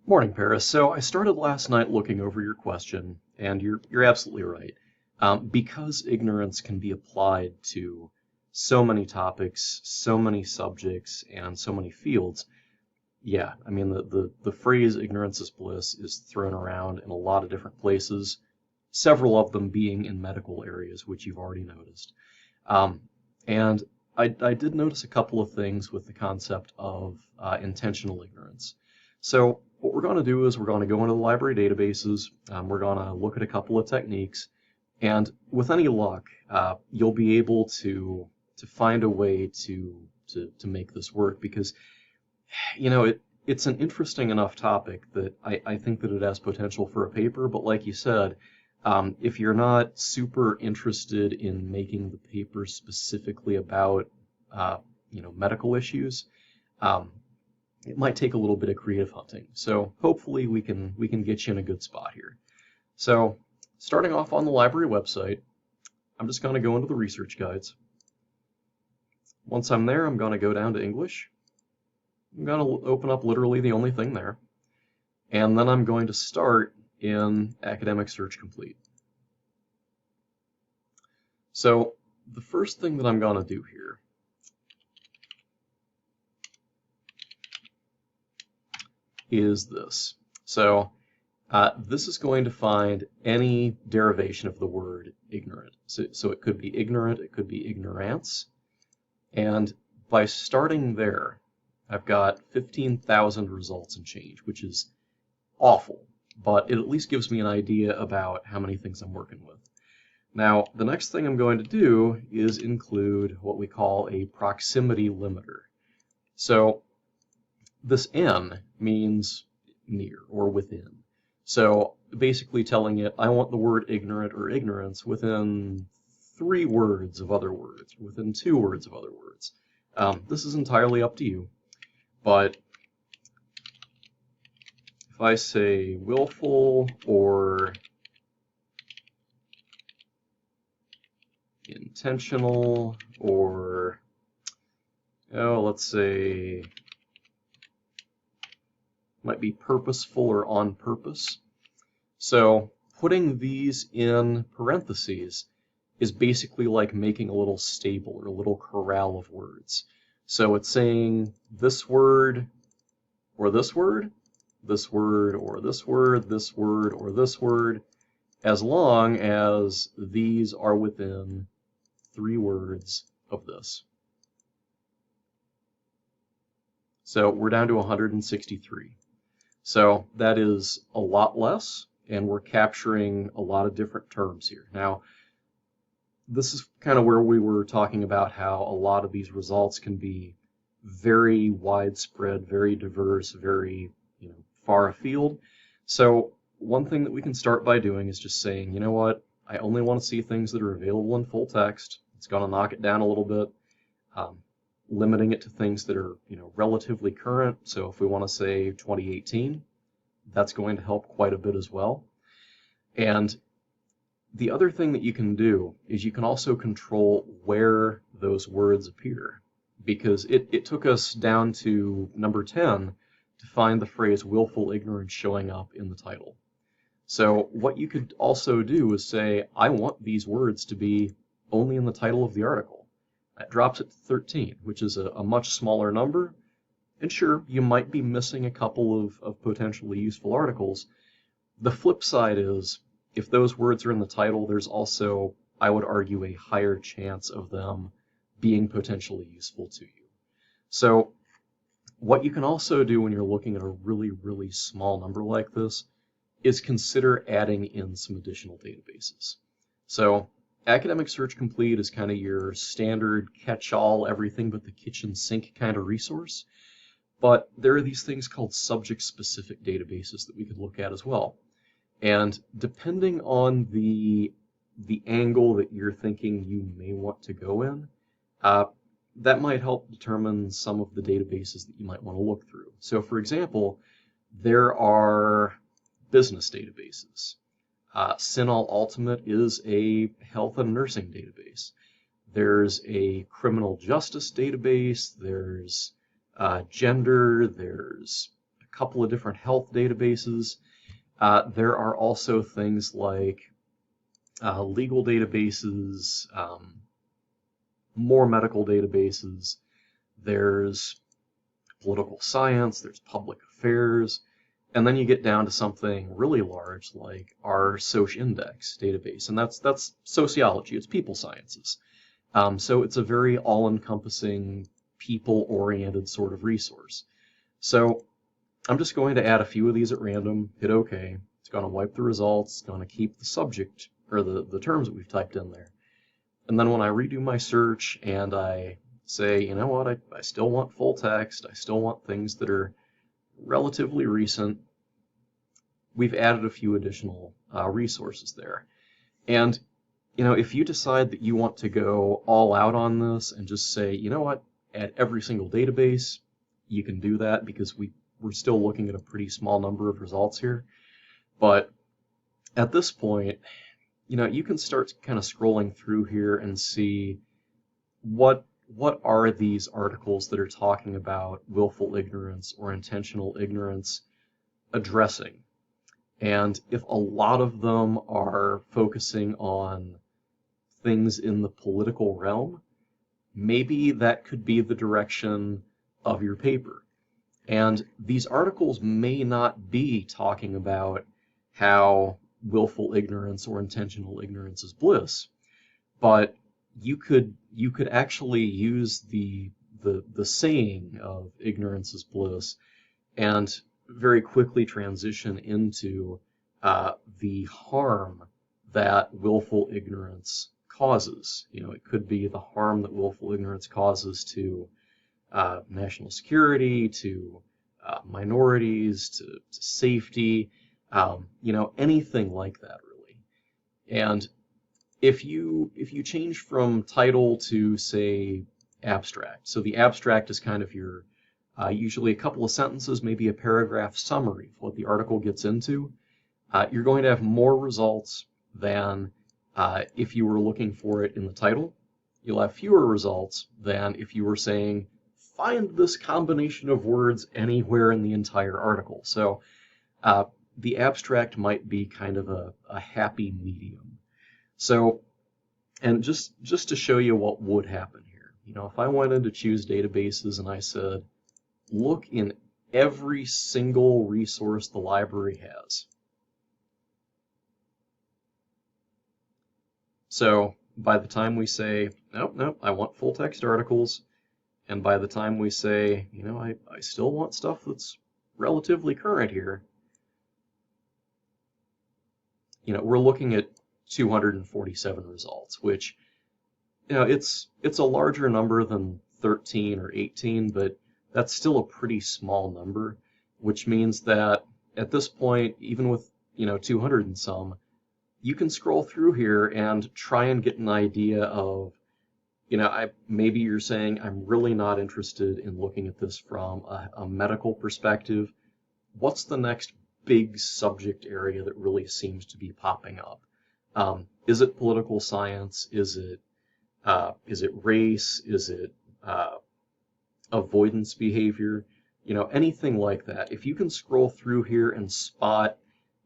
Morning, Paris. So I started last night looking over your question, and you're absolutely right. Because ignorance can be applied to so many topics, so many subjects, and so many fields, yeah, I mean the phrase ignorance is bliss is thrown around in a lot of different places, several of them being in medical areas, which you've already noticed. Um, and I did notice a couple of things with the concept of intentional ignorance. So what we're going to do is we're going to go into the library databases. We're going to look at a couple of techniques, and with any luck, you'll be able to find a way to make this work because it's an interesting enough topic that I think that it has potential for a paper. But like you said, if you're not super interested in making the paper specifically about, medical issues, um, it might take a little bit of creative hunting. So hopefully we can get you in a good spot here. So starting off on the library website, I'm just going to go into the research guides. Once I'm there, I'm going to go down to English. I'm going to open up literally the only thing there. And then I'm going to start in Academic Search Complete. So the first thing that I'm going to do here is this. So this is going to find any derivation of the word ignorant. So it could be ignorant, it could be ignorance. And by starting there, I've got 15,000 results and change, which is awful, but it at least gives me an idea about how many things I'm working with. Now, the next thing I'm going to do is include what we call a proximity limiter. So this N means near or within. So basically telling it I want the word ignorant or ignorance within 3 words of other words, within 2 words of other words. This is entirely up to you, but if I say willful or intentional or, let's say might be purposeful or on purpose. So putting these in parentheses is basically like making a little stable or a little corral of words. So it's saying this word or this word, this word or this word, this word or this word, as long as these are within 3 words of this. So we're down to 163. So that is a lot less, and we're capturing a lot of different terms here. Now, this is kind of where we were talking about how a lot of these results can be very widespread, very diverse, very, far afield. So one thing that we can start by doing is just saying, you know what, I only want to see things that are available in full text. It's going to knock it down a little bit, limiting it to things that are, relatively current. So if we want to say 2018, that's going to help quite a bit as well. And the other thing that you can do is you can also control where those words appear, because it took us down to number 10 to find the phrase willful ignorance showing up in the title. So what you could also do is say, I want these words to be only in the title of the article. That drops it to 13, which is a much smaller number. And sure, you might be missing a couple of potentially useful articles. The flip side is, if those words are in the title, there's also, I would argue, a higher chance of them being potentially useful to you. So what you can also do when you're looking at a really, really small number like this is consider adding in some additional databases. So Academic Search Complete is kind of your standard catch-all, everything but the kitchen sink kind of resource. But there are these things called subject-specific databases that we could look at as well. And depending on the angle that you're thinking you may want to go in, that might help determine some of the databases that you might want to look through. So for example, there are business databases. CINAHL Ultimate is a health and nursing database. There's a criminal justice database, there's gender, there's couple of different health databases. There are also things like legal databases, more medical databases. There's political science, there's public affairs, and then you get down to something really large like our SocIndex database, and that's sociology, it's people sciences. So it's a very all-encompassing, people-oriented sort of resource. So I'm just going to add a few of these at random, hit OK. It's going to wipe the results, it's going to keep the subject, or the terms that we've typed in there. And then when I redo my search and I say, you know what, I still want full text, I still want things that are relatively recent, we've added a few additional resources there. And you know, if you decide that you want to go all out on this and just say, you know what, add every single database, you can do that because we're still looking at a pretty small number of results here. But at this point, you know, you can start kind of scrolling through here and see what are these articles that are talking about willful ignorance or intentional ignorance addressing. And if a lot of them are focusing on things in the political realm, maybe that could be the direction of your paper. And these articles may not be talking about how willful ignorance or intentional ignorance is bliss, but you could actually use the saying of ignorance is bliss and very quickly transition into the harm that willful ignorance causes. You know, it could be the harm that willful ignorance causes to national security, to minorities, to safety, you know, anything like that, really. And if you change from title to, say, abstract, so the abstract is kind of your usually a couple of sentences, maybe a paragraph summary of what the article gets into, you're going to have more results than if you were looking for it in the title. You'll have fewer results than if you were saying, find this combination of words anywhere in the entire article. So the abstract might be kind of a happy medium. So, and just to show you what would happen here, you know, if I wanted to choose databases and I said, look in every single resource the library has. So by the time we say, nope, I want full text articles, and by the time we say, you know, I still want stuff that's relatively current here, you know, we're looking at 247 results, which, you know, it's a larger number than 13 or 18, but that's still a pretty small number, which means that at this point, even with, you know, 200 and some, you can scroll through here and try and get an idea of, you know, maybe you're saying, I'm really not interested in looking at this from a medical perspective. What's the next big subject area that really seems to be popping up? Is it political science? Is it race? Is it avoidance behavior? You know, anything like that. If you can scroll through here and spot,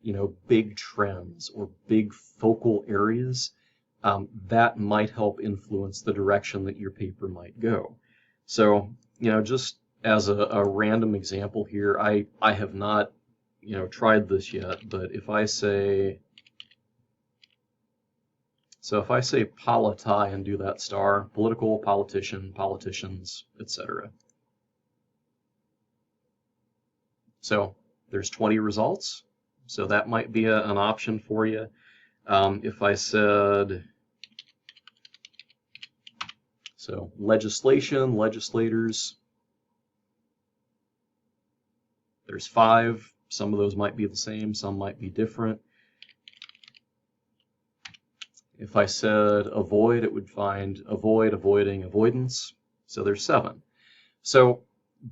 you know, big trends or big focal areas, that might help influence the direction that your paper might go. So, you know, just as a random example here, I have not, you know, tried this yet, but if I say, so if I say politi and do that star, political, politician, politicians, etc. So there's 20 results. So that might be an option for you. If I said, so legislation, legislators, there's 5. Some of those might be the same, some might be different. If I said avoid, it would find avoid, avoiding, avoidance. So there's 7. So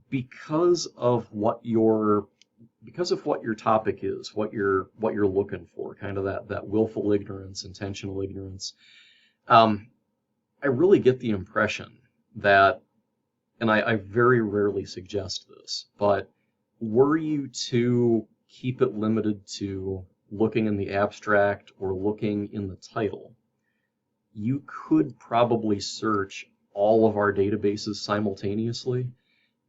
because of what your topic is, what you're looking for, kind of that willful ignorance, intentional ignorance, I really get the impression that, and I very rarely suggest this, but were you to keep it limited to looking in the abstract or looking in the title, you could probably search all of our databases simultaneously,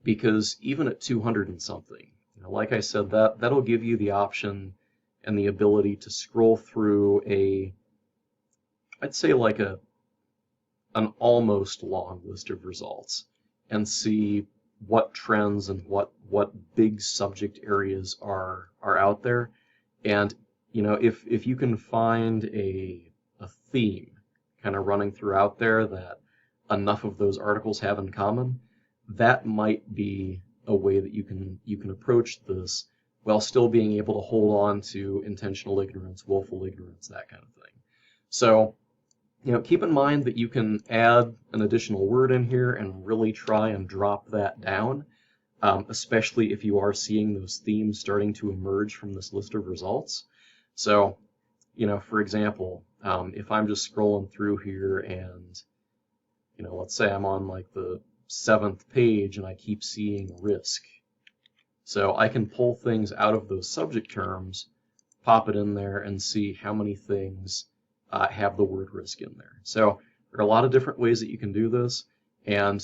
because even at 200 and something, like I said, that'll give you the option and the ability to scroll through I'd say like an almost long list of results and see what trends and what big subject areas are out there. And if you can find a theme kind of running throughout there that enough of those articles have in common, that might be a way that you can approach this while still being able to hold on to intentional ignorance, willful ignorance, that kind of thing. So, keep in mind that you can add an additional word in here and really try and drop that down, especially if you are seeing those themes starting to emerge from this list of results. So, for example, if I'm just scrolling through here and, let's say I'm on like the 7th page and I keep seeing risk. So I can pull things out of those subject terms, pop it in there, and see how many things have the word risk in there. So there are a lot of different ways that you can do this, and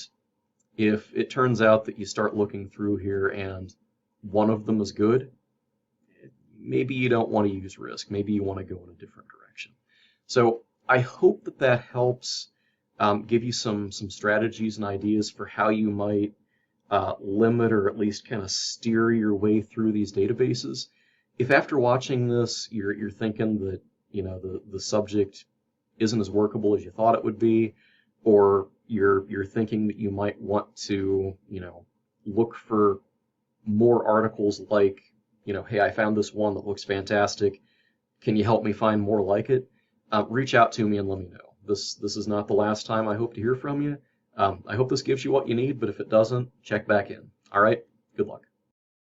if it turns out that you start looking through here and one of them is good, maybe you don't want to use risk. Maybe you want to go in a different direction. So I hope that helps give you some strategies and ideas for how you might limit or at least kind of steer your way through these databases. If after watching this you're thinking that the subject isn't as workable as you thought it would be, or you're thinking that you might want to look for more articles like hey, I found this one that looks fantastic, can you help me find more like it? Reach out to me and let me know. This is not the last time I hope to hear from you. I hope this gives you what you need, but if it doesn't, check back in. All right, good luck.